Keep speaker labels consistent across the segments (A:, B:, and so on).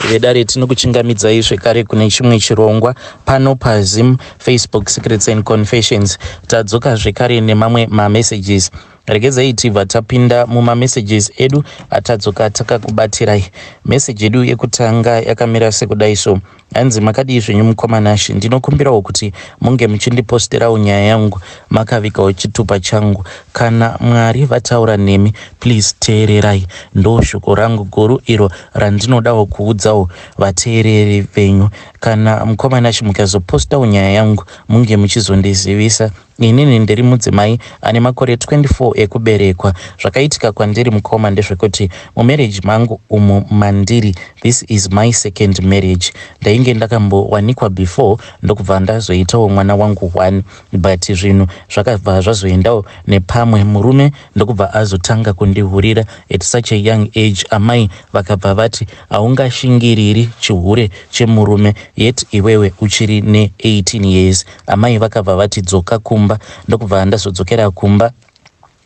A: vedare tinokuchingamidzai zvekare kune chimwe chirongwa pano paZim Facebook Secrets and Confessions. Tadzoka zvekare nemamwe mamessages. Regedzai tibva tapinda mumamessages edu atadzoka takakubatirai. Message edu yekutanga yakamira sekudai so. Hanzi makadii zvenyu mukomanashi, ndinokumbirawo kuti munge muchindiposterawo nyaya yangu makavikawo chitupa changu. Kana Mwari vataura nemi, please teererai. Ndo shoko rangu guru iro randinodawo kuudzawo vateereri venyu. Kana mukomanashi mukazopostawo nyaya yangu, munge muchizondizivisa. Inini ndiri mudzimai ane makore 24 ekuberekwa. Zvakaitika kwandiri mukoma ndezvekuti mumarriage mangu umo mandiri, this is my second marriage. Ndainge ndakambowanikwa before ndokubva ndazoitawo mwana wangu 1, but zvinhu zvakabva zvazoendawo nepamwe murume ndokubva azotanga kundihurira at such a young age. Amai vakabva vati haungashingiriri chihure chemurume yet iwewe uchiri ne18 years. Amai vakabva vati dzoka kumba, ndokubva ndazodzokera kumba.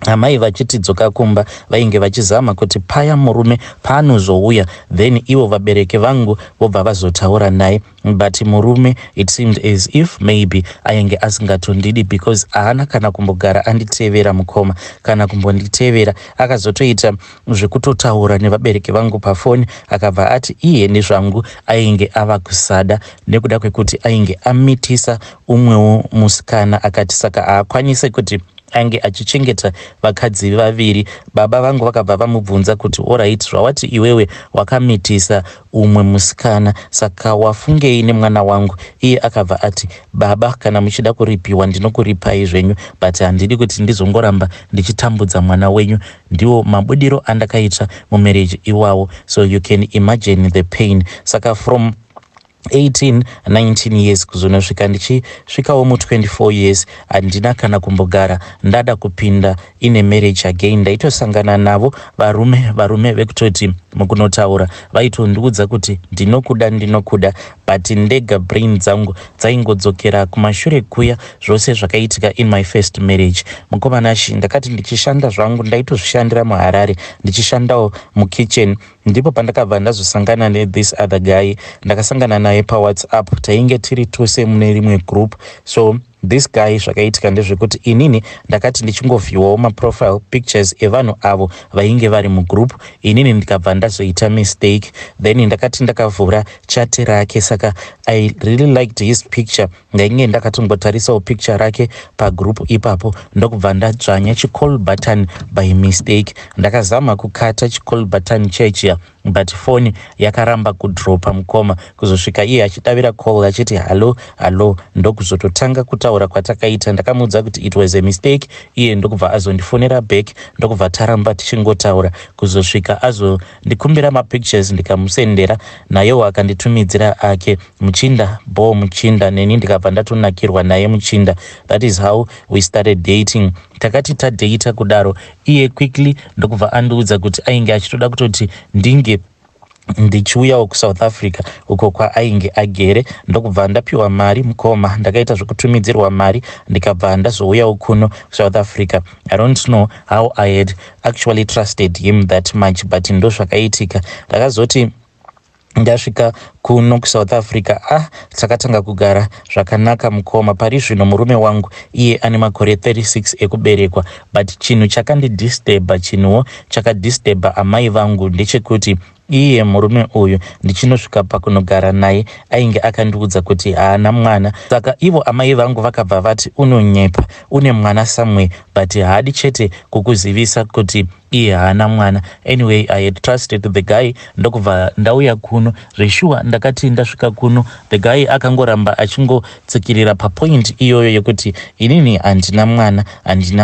A: Amai vachiti dzoka kumba vainge vachizama kuti paya murume paanozouya then ivo vabereki vangu vobva vazotaura naye, but murume it seemed as if maybe ainge asingatondidi because haana kana kumbogara anditevera mukoma, kana kumbonditevera akazotoita zvekutotaura nevabereki vangu pafoni akabva ati iye nezvangu ainge ava kusada nekuda kwekuti ainge amitisa umwewo musikana, akati saka haakwanise kuti ainge achichengeta vakadzi vaviri. Baba vangu vakabva vamubvunza kuti alright, zvawati iwewe wakamitisa umwe musikana, saka wafungei nemwana wangu? Iye akabva ati baba, kana muchida kuripiwa ndinokuripai zvenyu, but handidi kuti ndizongoramba ndichitambudza mwana wenyu. Ndiwo mabudiro andakaita mumarriage iwawo, so you can imagine the pain. Saka from 18, 19 years kuzonosvika ndichisvikawo mu24 years handina kana kumbogara ndada kupinda ine marriage again. Ndaitosangana navo varume vekutoti mukunotaura vaitondiudza kuti ndinokuda, but ndega brain dzangu dzaingodzokera kumashure kuya zvose zvakaitika in my first marriage. Mukomanashi ndakati ndichishanda zvangu ndaitozvishandira muHarare, ndichishandawo mukitchen. Ndipo pandakabva ndazosangana ne-this other guy, ndakasangana naye paWhatsApp, tainge tiri tose mune rimwe group. So this guy zvakaitika ndezvekuti inini ndakati ndichingovhiwawo maprofile pictures evanhu avo vainge vari mugroup. Inini ndikabva ndazoita mistake, then ndakati ndakavhura chat rake, saka I really liked his picture. Ndainge ndakatongotarisawo picture rake pagroup ipapo, ndokubva ndadzvanya chicall button by mistake. Ndakazama kukata chicall button chechiya, but phone yakaramba kudropa mukoma, kuzosvika iye achidavira call achiti hello, ndokuzototanga kutaura kwatakaita. Ndakamuudza kuti it was a mistake, iye ndokubva azondifonera back, ndokubva taramba tichingotaura kuzosvika azondikumbira mapictures ndikamusendera, nayewo akanditumidzira ake muchinda, neni ndikabva ndatonakirwa naye muchinda. That is how we started dating. Takati tadata kudaro, iye quickly ndokubva andiudza kuti ainge achitoda kutoti ndinge ndichiuyawo kuSouth Africa uko kwaainge agere. Ndokubva ndapiwa mari mukoma, ndakaita zvekutumidzirwa mari ndikabva ndazouyawo kuno kuSouth Africa. I don't know how I had actually trusted him that much, but ndo zvakaitika. Ndakazoti ndasvika kuno kuSouth Africa, takatanga kugara zvakanaka mukoma. Pari zvino murume wangu iye ane makore 36 ekuberekwa, but chinhu chakandidisturba, chinhuwo chakadisturba amai vangu ndechekuti iye murume uyu ndichinosvika pakunogara naye ainge akandiudza kuti haana mwana. Saka ivo amai vangu vakabva vati unonyepa, une mwana somewhere, but haadi chete kukuzivisa kuti iye haana mwana. Anyway, I had trusted the guy, ndokubva ndauya kuno zveshuwa. Ndakati ndasvika kuno, the guy akangoramba achingotsikirira papoint iyoyo yekuti inini handina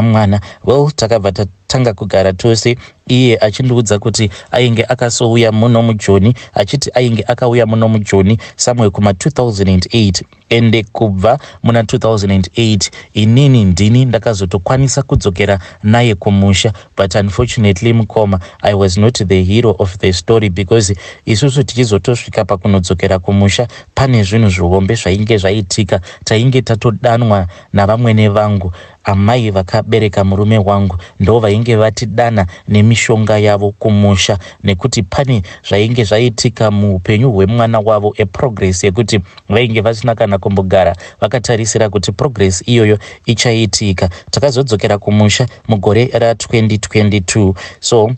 A: mwana. Well, takabva tatanga kugara tose, iye achindiudza kuti ainge akasouya muno mujoni, achiti ainge akauya muno mujoni somewhere kuma 2008, ende kubva muna 2008 inini ndini ndakazotokwanisa kudzokera naye kumusha. But unfortunately mukoma, I was not the hero of the story, because isusu tichizotosvika pakunodzokera kumusha pane zvinhu zvihombe zvainge zvaitika. Tainge tatodanwa navamwene vangu. amai vakabereka murume wangu ndo vainge vatidana nemishonga yavo kumusha, nekuti pane zvainge zvaitika muupenyu hwemwana wavo, eprogress yekuti vainge vasina kana kumbogara vakatarisira kuti progress iyoyo ichaitika. Takazodzokera kumusha mugore ra2022. So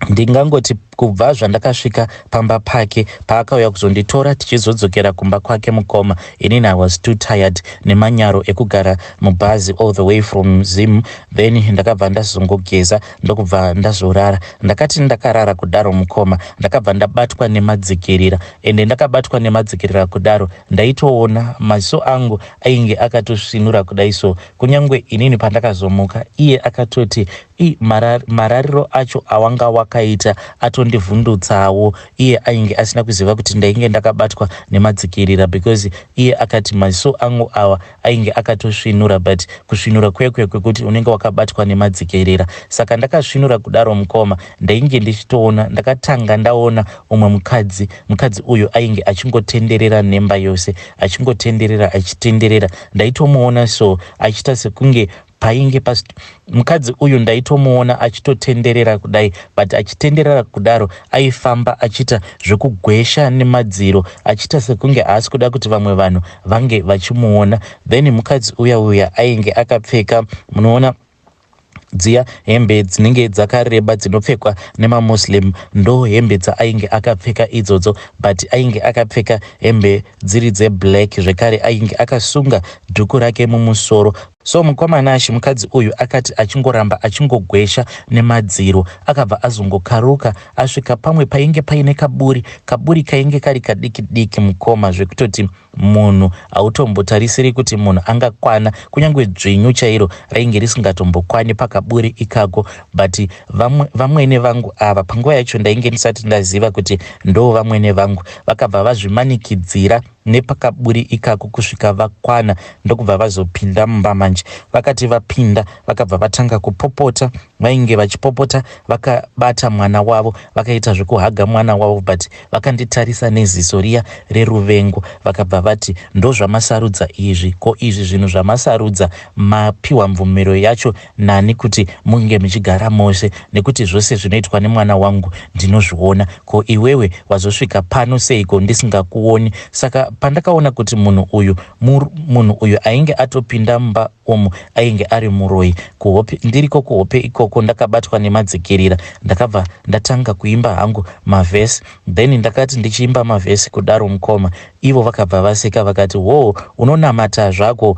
A: ndingangoti kubva zvandakasvika pamba pake paakauya kuzonditora tichizodzokera kumba kwake mukoma, inini I was too tired nemanyaro ekugara mubhazi all the way from Zim. Then ndakabva ndazongogeza ndokubva ndazorara. Ndakati ndakarara kudaro mukoma ndakabva ndabatwa nemadzikirira, ende ndakabatwa nemadzikirira kudaro ndaitoona maziso angu ainge akatosvinura kudai. So kunyangwe inini pandakazomuka iye akatoti marariro acho awanga wakaita atondivhundutsawo. Iye ainge asina kuziva kuti ndainge ndakabatwa nemadzikirira, because iye akati maziso angu awa ainge akatosvinura, but kusvinura kwekwe kwekuti unenge wakabatwa nemadzikirira. Saka ndakasvinura kudaro mukoma ndainge ndichitoona, ndakatanga ndaona umwe mukadzi uyu ainge achingotenderera nemba yose, achingotenderera achitenderera. Ndaitomuona so achiita sekunge painge mukadzi uyu ndaitomuona achitotenderera kudai, but achitenderera kudaro aifamba achiita zvekugwesha nemadziro, achiita sekunge haasi kuda kuti vamwe vanhu vange vachimuona. Then mukadzi uya ainge akapfeka, munoona dziya hembe dzinenge dzakareba dzinopfekwa nemamuslim, ndo hembe dzaainge akapfeka idzodzo, but ainge akapfeka hembe dziri dzeblack zvekare, ainge akasunga dhuku rake mumusoro. So mukomana mukadzi uyu akati achingoramba achingogwesha nemadziro, akabva azongokaruka asvika pamwe painge paine kaburi kainge kari kadiki diki mukoma, zvekutoti munhu autombotarisiri kuti munhu angakwana, kunyangwe dzvinyu chairo rainge risingatombokwane pakaburi ikako. But vamwene vangu ava, panguva yacho ndainge ndisati ndaziva kuti ndo vamwene vangu, vakabva vazvimanikidzira nepakaburi ikako kusvika vakwana, ndokubva vazopinda mumba manje. Vakati vapinda vakabva vatanga kupopota, vainge vachipopota vakabata mwana wavo, vakaita zvekuhaga mwana wavo, but vakanditarisa neziso riya reruvengo, vakabva vati ndo zvamasarudza izvi, ko izvi zvinhu zvamasarudza mapiwa mvumero yacho nani kuti munge muchigara mose, nekuti zvose zvinoitwa nemwana wangu ndinozviona, ko iwewe wazosvika pano seiko ndisingakuoni? Saka pandakaona kuti munhu uyu ainge atopinda mumba omo ainge ari muroi, ndiriko kuhope ikoko ndakabatwa nemadzikirira, ndakabva ndatanga kuimba hangu mavhesi. Then ndakati ndichiimba mavhesi kudaro mukoma, ivo vakabva vaseka vakati, wo unonamata zvako,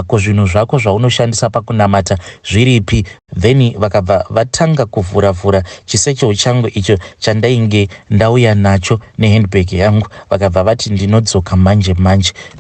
A: ko zvinhu zvako zvaunoshandisa pakunamata zviripi? Then vakabva vatanga kuvhuravhura chisecho changu icho chandainge ndauya nacho nehandbag yangu, vakabva vati ndinodzoka manje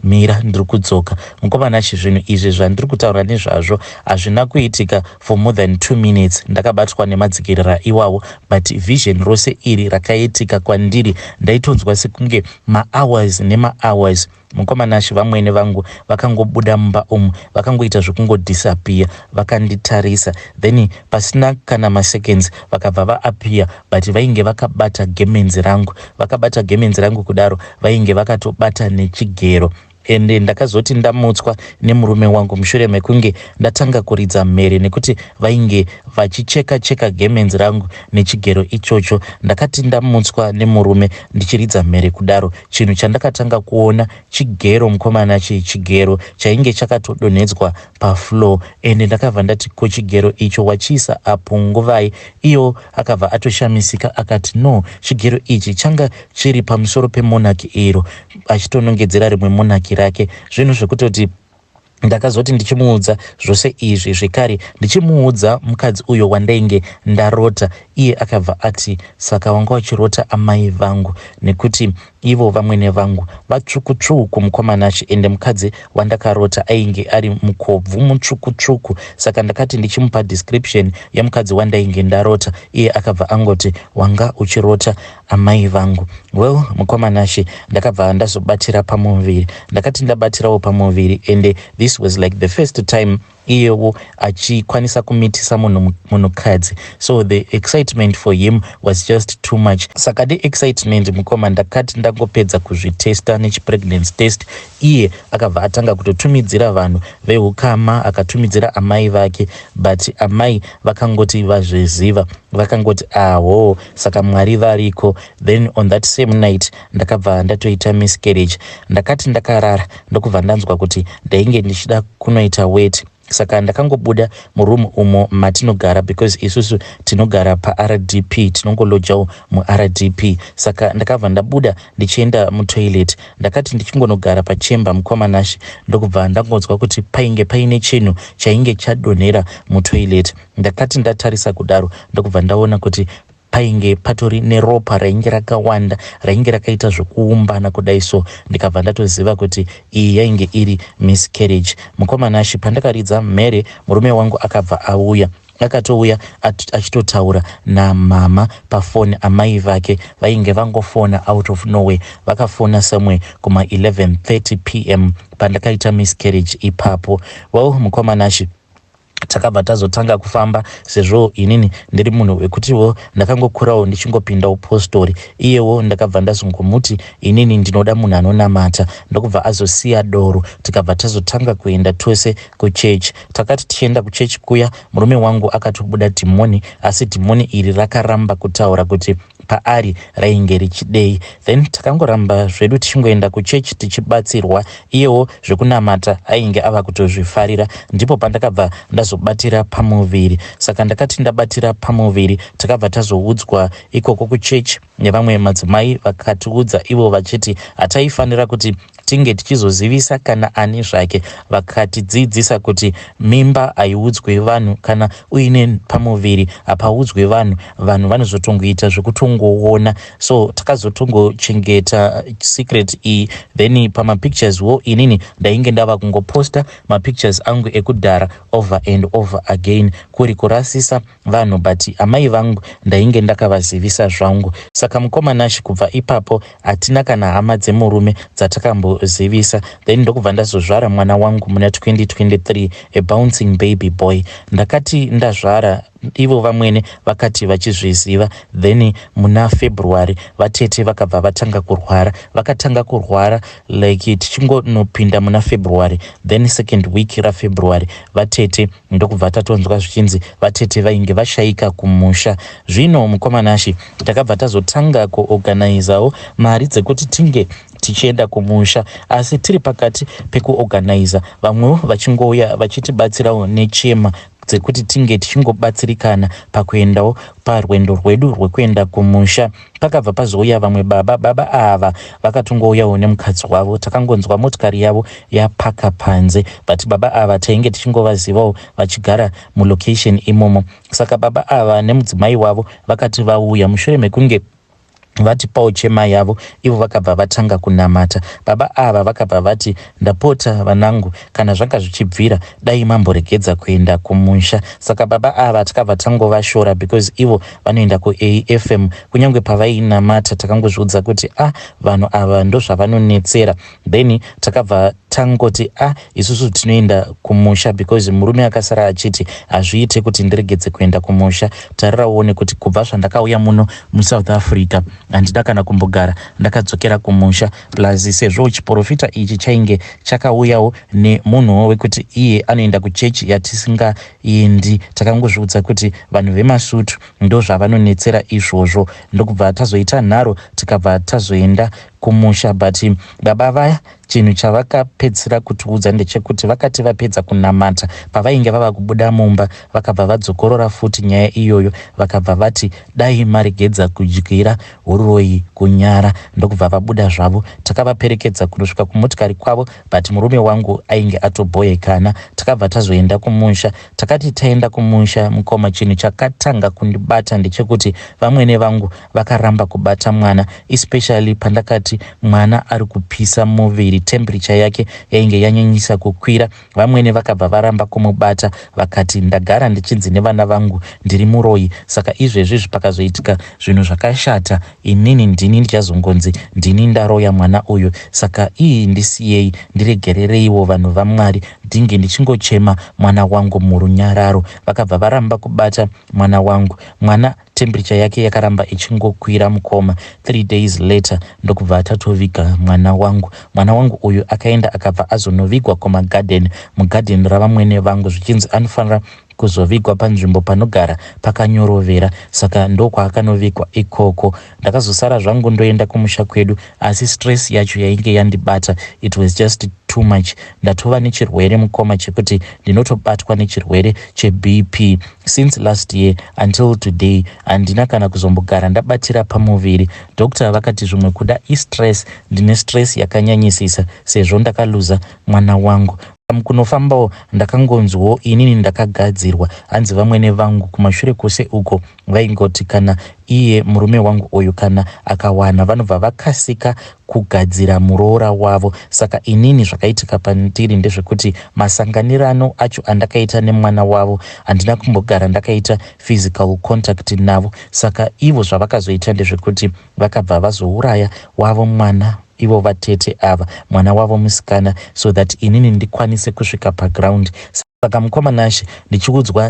A: mira ndiri kudzoka. Mukomana zvinhu izvi zvandiri kutaura nezvazvo hazvina kuitika for more than 2 minutes ndakabatwa nemadzikirira iwawo, but vision rose iri rakaitika kwandiri ndaitonzwa sekunge mahours nemahours. Mukomana vamwene vangu vakangobuda mumba umu, vakangoita zvekungodisappear, vakanditarisa, then pasina kana maseconds vakabva vaappear, but vainge vakabata gemenzi rangu kudaro, vainge vakatobata nechigero. Ende ndakazoti ndamutswa nemurume wangu mushure mekunge ndatanga kuridza mhere, nekuti vainge vachicheka gemenzi rangu nechigero ichocho. Ndakati ndamutswa nemurume ndichiridza mhere kudaro, chinhu chandakatanga kuona chigero mukomana, chigero chainge chakatodonhedzwa pafloor. Ende ndakabva ndati ko chigero icho wachiisa apo nguvai? Iyo akabva atoshamisika akati no, chigero ichi changa chiri pamusoro pemonaki iro, achitonongedzera rimwe monaki rake. Zvinhu zvekutoti ndakazoti ndichimuudza zvose izvi zvekare, ndichimuudza mukadzi uyo wandainge ndarota, iye akabva ati saka wanga wachirota amai vangu, nekuti ivo vamwene vangu vatsvuku mukomana, ende mukadzi wandakarota ainge ari mukobvu mutsvuku. Saka ndakati ndichimupa description yemukadzi wandainge ndarota, iye akabva angoti wanga uchirota amai vangu. Well, mukomana ndakabva ndazobatira pamuviri, ndakati ndabatirawo pamuviri, ende this was like the first time iyewo achikwanisa kumitisa munhukadzi. So the excitement for him was just too much. Saka excitement mukoma ndakati ndangopedza kuzvitesta nechipregnancy test, iye akabva atanga kutotumidzira vanhu veukama, akatumidzira amai vake, but amai vakangoti vazviziva, vakangoti aho saka Mwari variko. Then on that same night ndakabva ndatoita miscarriage. Ndakati ndakarara ndokubva ndanzwa kuti ndainge ndichida kunoita wet. Saka ndakangobuda muroom umo matinogara, because isusu tinogara paRDP, tinongolojawo muRDP. Saka ndakabva ndabuda ndichienda mutoilet. Ndakati ndichingonogara pachemba mukomanashi, ndokubva ndangonzwa kuti painge paine chinhu chainge chadonhera mutoilet. Ndakati ndatarisa kudaro ndokubva ndaona kuti painge patori neropa rainge rakawanda, rainge rakaita zvokuumbana kudai. So ndikabva ndatoziva kuti iyi yainge iri miscarriage. Mukomanashi pandakaridza mhere, murume wangu akabva auya, akatouya achitotaura namama pafoni. Amai vake vainge vangofona out of nowhere, vakafona somewhere kuma 11:30 p.m. pandakaita miscarriage ipapo. Well, mukomanashi takabva tazotanga kufamba, sezvo inini ndiri munhu wekutiwo ndakangokurawo ndichingopinda upostori. Iyewo ndakabva ndazongomuti inini ndinoda munhu anonamata, ndokubva azosiya doro. Tikabva tazotanga kuenda tose kuchechi. Takati tichienda kuchechi kuya, murume wangu akatobuda dhimoni, asi dhimoni iri rakaramba kutaura kuti paari rainge richidei. Then takangoramba zvedu tichingoenda kuchechi tichibatsirwa. Iyewo zvekunamata ainge ava kutozvifarira. Ndipo pandakabva ndazobatira pamuviri. Saka ndakati ndabatira pamuviri, takabva tazoudzwa ikoko kuchechi nevamwe madzimai, vakatiudza ivo vachiti hataifanira kuti tinge tichizozivisa kana ani zvake. Vakatidzidzisa kuti mimba haiudzwe vanhu, kana uine pamuviri hapaudzwe vanhu, vanhu vanozotongoita zvekutongoona. So takazotongochengeta secret iyi. Then pamapictures wo inini ndainge ndava kungoposta mapictures angu ekudhara over and over again, kuri kurasisa vanhu, but amai vangu ndainge ndakavazivisa zvangu. Saka mukomanashi kubva ipapo hatina kana hama dzemurume dzatakambozivisa. Then ndokubva ndazozvara mwana wangu muna 2023, a bouncing baby boy. Ndakati ndazvara, ivo vamwene vakati vachizviziva. Then muna February vatete vakabva vatanga kurwara, vakatanga kurwara like tichingonopinda muna February. Then second week raFebruary vatete ndokubva tatonzwa zvichinzi vatete vainge vashaika kumusha. Zvino mukomanashi takabva tazotanga kuorganizawo mari dzekuti tinge tichienda kumusha, asi tiri pakati pekuorganiza, vamwewo vachingouya vachitibatsirawo nechema dzekuti tinge tichingobatsirikana pakuendawo parwendo rwedu rwekuenda kumusha. Pakabva pazouya vamwe baba ava vakatongouyawo nemukadzi wavo. Takangonzwa motikari yavo yapaka panze, but baba ava tainge tichingovazivawo vachigara mulocation imomo. Saka baba ava nemudzimai wavo vakati vauya mushure mekunge vatipawo chema yavo, ivo vakabva vatanga kunamata. Baba ava vakabva vati, ndapota vanangu, kana zvanga zvichibvira dai mamboregedza kuenda kumusha. Saka baba ava takabva tangovashora, because ivo vanoenda kuAFM. Kunyange pavainamata takangozviudza kuti vanhu ava ndozvavanonetsera. Then takabva tangoti isusu tinoenda kumusha, because murume akasara achiti hazviite kuti ndiregedze kuenda kumusha. Tariraone kuti kubva zvandakauya muno muSouth Africa handina kana kumbogara ndakadzokera kumusha. Plus sezvo chiprofita ichi chainge chakauyawo nemunhu wekuti iye anoenda kuchechi yatisingaendi, takangozviudza kuti vanhu vemasutu ndo zvavanonetsera izvozvo. Ndokubva tazoita nharo tikabva tazoenda kumusha. But baba vaya chinhu chavakapedzisira kutiudza ndechekuti vakati vapedza kunamata, pavainge vava kubuda mumba, vakabva vadzokorora futi nyaya iyoyo, vakabva vati dai maregedza kudyira huroi kunyara. Ndokubva vabuda zvavo, takavaperekedza kunosvika kumotikari kwavo, but murume wangu ainge atobhoyekana. Takabva tazoenda kumusha. Takati taenda kumusha, mukoma, chinhu chakatanga kundibata ndechekuti vamwene vangu vakaramba kubata mwana, especially pandakati mwana ari kupisa muviri, temperature yake yainge yanyanyisa kukwira. Vamwene vakabva varamba kumubata, vakati ndagara ndichinzi nevana vangu ndiri muroi. Saka izvezvi pakazoitika zvinhu zvakashata, inini ndini ndichazongonzi ndini ndaroya mwana uyu. Saka iyi ndisiyei, ndiregerereiwo vanhu vaMwari, ndinge ndichingochema mwana wangu murunyararo. Vakabva varamba kubata mwana wangu. Mwana temperature yake yakaramba ichingokwira mukoma. 3 days later ndokubva atatoviga mwana wangu. Mwana wangu uyu akaenda akabva azonovigwa kumagarden, mugarden ravamwene vangu, zvichinzi anofanira kuzovigwa panzvimbo panogara pakanyorovera. Saka ndokwaakanovigwa ikoko. Ndakazosara zvangu ndoenda kumusha kwedu, asi stress yacho yainge yandibata, it was just too much. Ndatova nechirwere mukoma chekuti ndinotobatwa nechirwere cheBP. Since last year until today handina kana kuzombogara ndabatira pamuviri. Doctor vakati zvimwe kuda istress, ndine stress yakanyanyisisa sezvo ndakaluza mwana wangu. Kunofambawo ndakangonzwawo inini ndakagadzirwa. Hanzi vamwene vangu kumashure kwose uko vaingoti kana iye murume wangu uyu kana akawana vanobva vakasika kugadzira muroora wavo. Saka inini zvakaitika pandiri ndezvekuti masanganirano acho andakaita nemwana wavo handina kumbogara ndakaita physical contact navo. Saka ivo zvavakazoita ndezvekuti vakabva vazouraya wavo mwana, ivo vatete ava, mwana wavo musikana, so that inini ndikwanise kusvika paground. Saka mukomanashi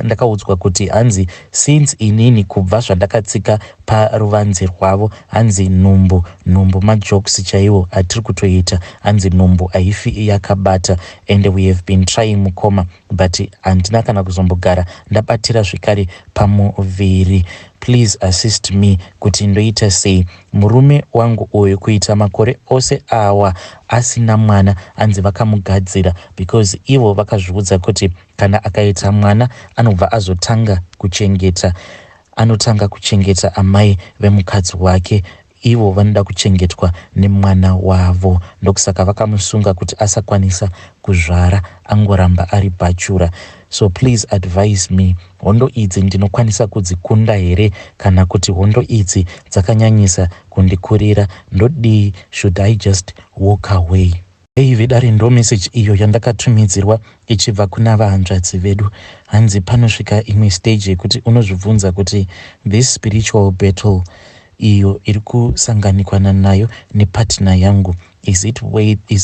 A: ndakaudzwa kuti hanzi since inini kubva zvandakatsika paruvanze rwavo, hanzi nhumbu majokes chaiwo atiri kutoita, hanzi nhumbu haifi yakabata, and we have been trying mukoma but handina kana kuzombogara ndabatira zvikare pamuviri. Please assist me kuti ndoita sei. Murume wangu uyu kuita makore ose awa asina mwana, hanzi vakamugadzira because ivo vakazviudza kuti kana akaita mwana anobva azotanga kuchengeta amai vemukadzi wake. Ivo vanoda kuchengetwa nemwana wavo, ndokusaka vakamusunga kuti asakwanisa kuzvara, angoramba ari bachura. So please advise me, hondo idzi ndinokwanisa kudzikunda here kana kuti hondo idzi dzakanyanyisa kundikurira? Ndodii? Should I just walk away? Vidare ndo message iyo yandakatumidzirwa ichibva kuna vahanzvadzi vedu. Hanzi panosvika imwe stage yekuti unozvibvunza kuti this spiritual battle iyo iri kusanganikwana nayo nepartner yangu, is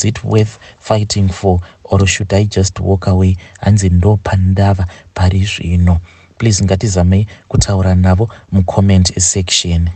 A: it worth fighting for, or should I just walk away? Hanzi ndo pandava pari zvino. Please ngatizamei kutaura navo mucomment section.